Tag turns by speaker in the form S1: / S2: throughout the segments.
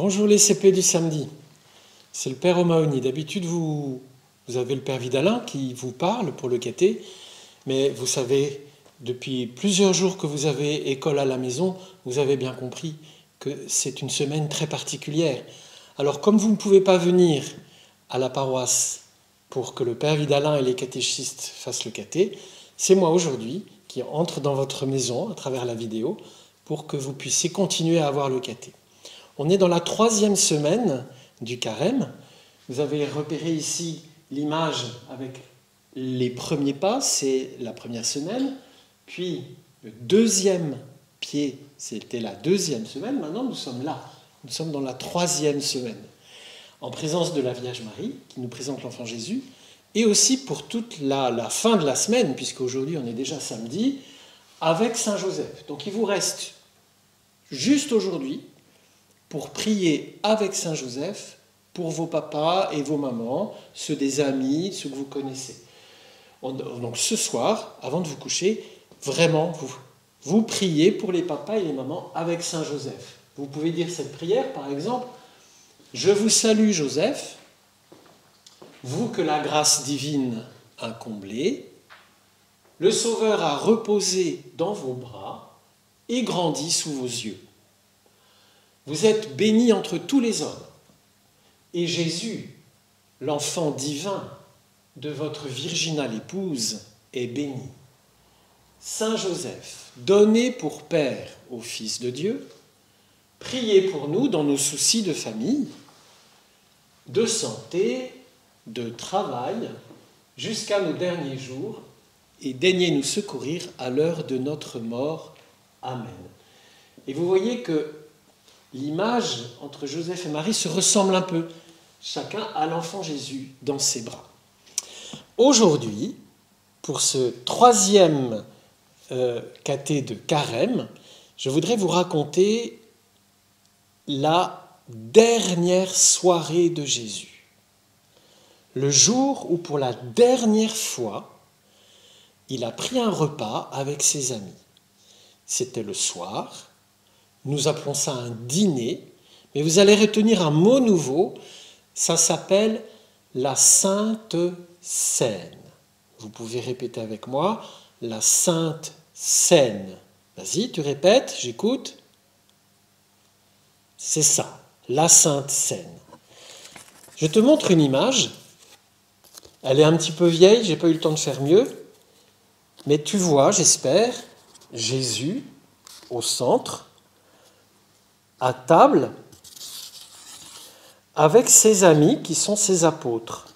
S1: Bonjour les CP du samedi, c'est le Père O'Mahony. D'habitude, vous avez le Père Vidalin qui vous parle pour le caté, mais vous savez, depuis plusieurs jours que vous avez école à la maison, vous avez bien compris que c'est une semaine très particulière. Alors comme vous ne pouvez pas venir à la paroisse pour que le Père Vidalin et les catéchistes fassent le caté, c'est moi aujourd'hui qui entre dans votre maison à travers la vidéo pour que vous puissiez continuer à avoir le caté. On est dans la 3e semaine du carême. Vous avez repéré ici l'image avec les premiers pas, c'est la première semaine. Puis le deuxième pied, c'était la 2e semaine. Maintenant, nous sommes là. Nous sommes dans la 3e semaine. En présence de la Vierge Marie, qui nous présente l'enfant Jésus, et aussi pour toute la fin de la semaine, puisqu'aujourd'hui on est déjà samedi, avec Saint Joseph. Donc il vous reste juste aujourd'hui pour prier avec Saint Joseph pour vos papas et vos mamans, ceux des amis, ceux que vous connaissez. Donc ce soir, avant de vous coucher, vraiment, vous priez pour les papas et les mamans avec Saint Joseph. Vous pouvez dire cette prière, par exemple, « Je vous salue Joseph, vous que la grâce divine a comblé, le Sauveur a reposé dans vos bras et grandi sous vos yeux. Vous êtes béni entre tous les hommes, et Jésus, l'enfant divin de votre virginale épouse, est béni. Saint Joseph, donné pour père au Fils de Dieu, priez pour nous dans nos soucis de famille, de santé, de travail, jusqu'à nos derniers jours, et daignez nous secourir à l'heure de notre mort. Amen. » Et vous voyez que l'image entre Joseph et Marie se ressemble un peu. Chacun a l'enfant Jésus dans ses bras. Aujourd'hui, pour ce 3e caté de carême, je voudrais vous raconter la dernière soirée de Jésus. Le jour où, pour la dernière fois, il a pris un repas avec ses amis. C'était le soir. Nous appelons ça un dîner, mais vous allez retenir un mot nouveau, ça s'appelle la Sainte Seine. Vous pouvez répéter avec moi, la Sainte Seine. Vas-y, tu répètes, j'écoute. C'est ça, la Sainte Seine. Je te montre une image, elle est un petit peu vieille, j'ai pas eu le temps de faire mieux, mais tu vois, j'espère, Jésus au centre, à table avec ses amis qui sont ses apôtres.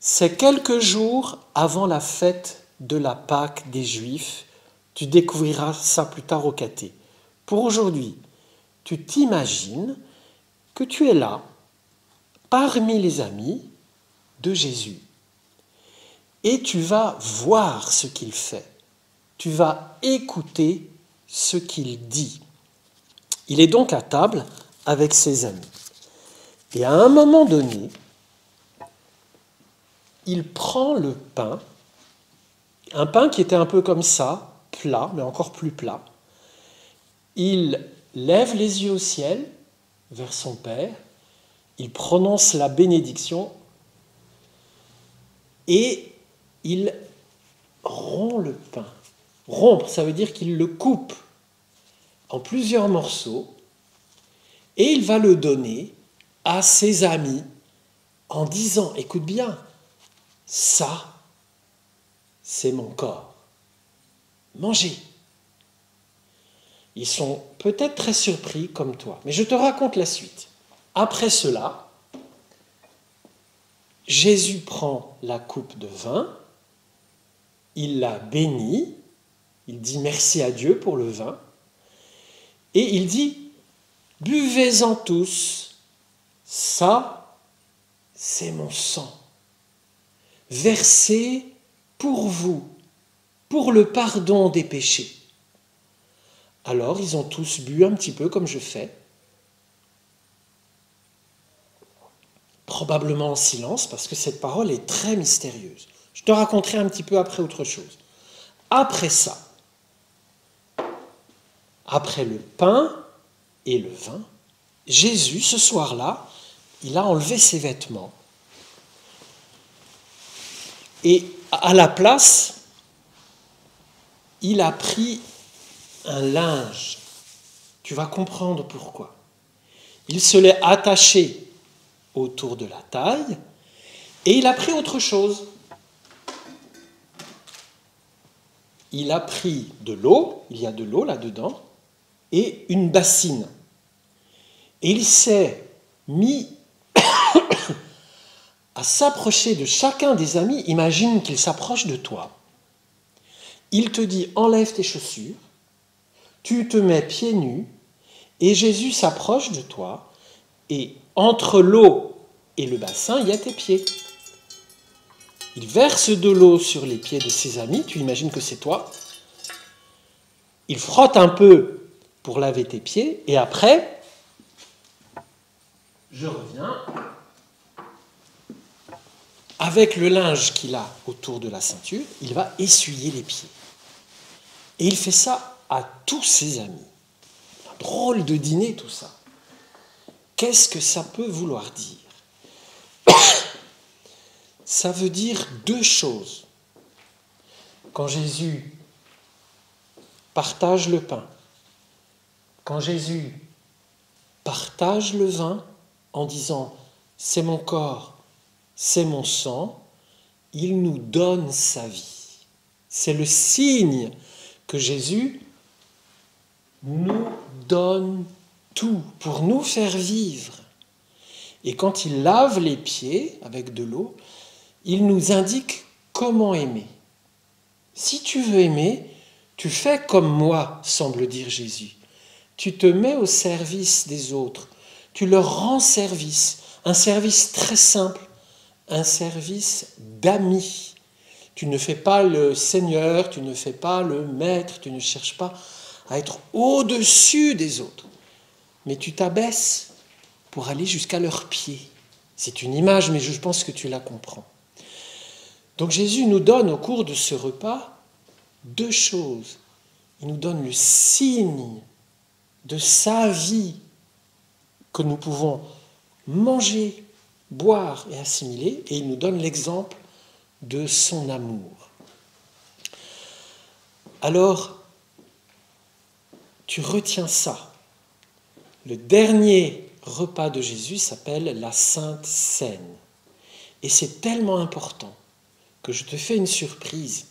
S1: C'est quelques jours avant la fête de la Pâque des Juifs. Tu découvriras ça plus tard au caté. Pour aujourd'hui, tu t'imagines que tu es là, parmi les amis de Jésus. Et tu vas voir ce qu'il fait. Tu vas écouter ce qu'il dit. Il est donc à table avec ses amis. Et à un moment donné, il prend le pain, un pain qui était un peu comme ça, plat, mais encore plus plat. Il lève les yeux au ciel, vers son Père, il prononce la bénédiction et il rompt le pain. Rompre, ça veut dire qu'il le coupe en plusieurs morceaux, et il va le donner à ses amis en disant, écoute bien, ça, c'est mon corps. Mangez. Ils sont peut-être très surpris comme toi, mais je te raconte la suite. Après cela, Jésus prend la coupe de vin, il la bénit, il dit merci à Dieu pour le vin, et il dit, buvez-en tous, ça, c'est mon sang, versé pour vous, pour le pardon des péchés. Alors, ils ont tous bu un petit peu comme je fais, probablement en silence, parce que cette parole est très mystérieuse. Je te raconterai un petit peu après autre chose. Après ça, après le pain et le vin, Jésus, ce soir-là, il a enlevé ses vêtements. Et à la place, il a pris un linge. Tu vas comprendre pourquoi. Il se l'est attaché autour de la taille et il a pris autre chose. Il a pris de l'eau, il y a de l'eau là-dedans, et une bassine. Et il s'est mis à s'approcher de chacun des amis. Imagine qu'il s'approche de toi. Il te dit, enlève tes chaussures, tu te mets pieds nus, et Jésus s'approche de toi, et entre l'eau et le bassin, il y a tes pieds. Il verse de l'eau sur les pieds de ses amis, tu imagines que c'est toi. Il frotte un peu pour laver tes pieds, et après, je reviens avec le linge qu'il a autour de la ceinture, il va essuyer les pieds. Et il fait ça à tous ses amis. Un drôle de dîner tout ça. Qu'est-ce que ça peut vouloir dire? Ça veut dire deux choses. Quand Jésus partage le pain, quand Jésus partage le vin en disant « c'est mon corps, c'est mon sang », il nous donne sa vie. C'est le signe que Jésus nous donne tout pour nous faire vivre. Et quand il lave les pieds avec de l'eau, il nous indique comment aimer. Si tu veux aimer, tu fais comme moi, semble dire Jésus. Tu te mets au service des autres. Tu leur rends service. Un service très simple. Un service d'amis. Tu ne fais pas le Seigneur, tu ne fais pas le Maître, tu ne cherches pas à être au-dessus des autres. Mais tu t'abaisses pour aller jusqu'à leurs pieds. C'est une image, mais je pense que tu la comprends. Donc Jésus nous donne au cours de ce repas deux choses. Il nous donne le signe de sa vie que nous pouvons manger, boire et assimiler, et il nous donne l'exemple de son amour. Alors, tu retiens ça. Le dernier repas de Jésus s'appelle la Sainte Seine. Et c'est tellement important que je te fais une surprise.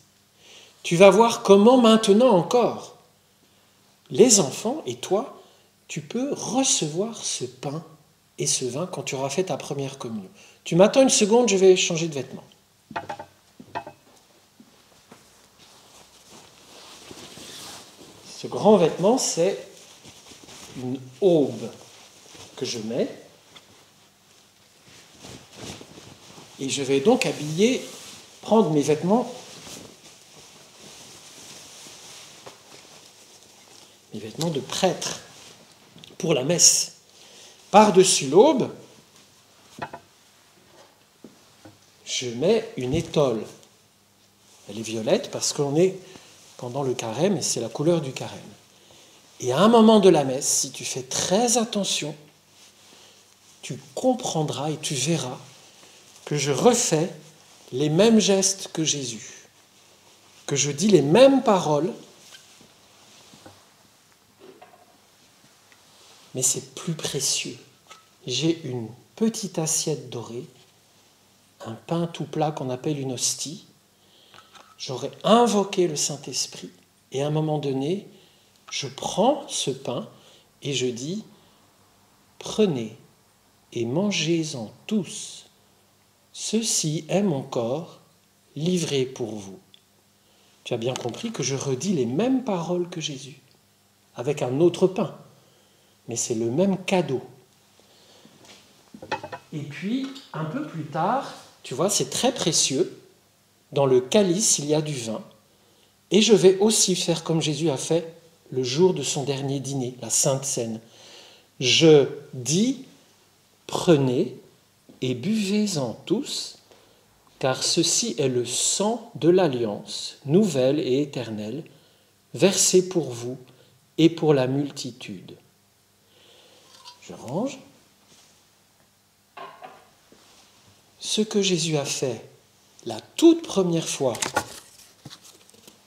S1: Tu vas voir comment maintenant encore, les enfants et toi, tu peux recevoir ce pain et ce vin quand tu auras fait ta première communion. Tu m'attends une seconde, je vais changer de vêtements. Ce grand vêtement, c'est une aube que je mets. Et je vais donc prendre mes vêtements de prêtre pour la messe. Par-dessus l'aube, je mets une étole. Elle est violette parce qu'on est pendant le carême et c'est la couleur du carême. Et à un moment de la messe, si tu fais très attention, tu comprendras et tu verras que je refais les mêmes gestes que Jésus, que je dis les mêmes paroles, mais c'est plus précieux. J'ai une petite assiette dorée, un pain tout plat qu'on appelle une hostie. J'aurais invoqué le Saint-Esprit et à un moment donné, je prends ce pain et je dis « Prenez et mangez-en tous. Ceci est mon corps livré pour vous. » Tu as bien compris que je redis les mêmes paroles que Jésus, avec un autre pain. Mais c'est le même cadeau. Et puis, un peu plus tard, tu vois, c'est très précieux. Dans le calice, il y a du vin. Et je vais aussi faire comme Jésus a fait le jour de son dernier dîner, la Sainte Seine. Je dis, prenez et buvez-en tous, car ceci est le sang de l'alliance, nouvelle et éternelle, versé pour vous et pour la multitude. Je range. Ce que Jésus a fait la toute première fois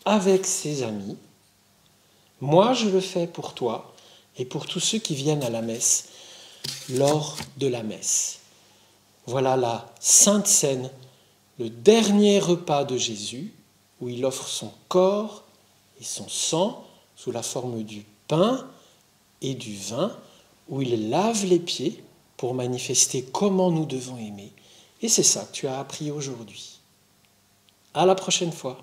S1: avec ses amis, moi je le fais pour toi et pour tous ceux qui viennent à la messe lors de la messe. Voilà la Sainte Seine, le dernier repas de Jésus, où il offre son corps et son sang sous la forme du pain et du vin, où il lave les pieds pour manifester comment nous devons aimer. Et c'est ça que tu as appris aujourd'hui. À la prochaine fois.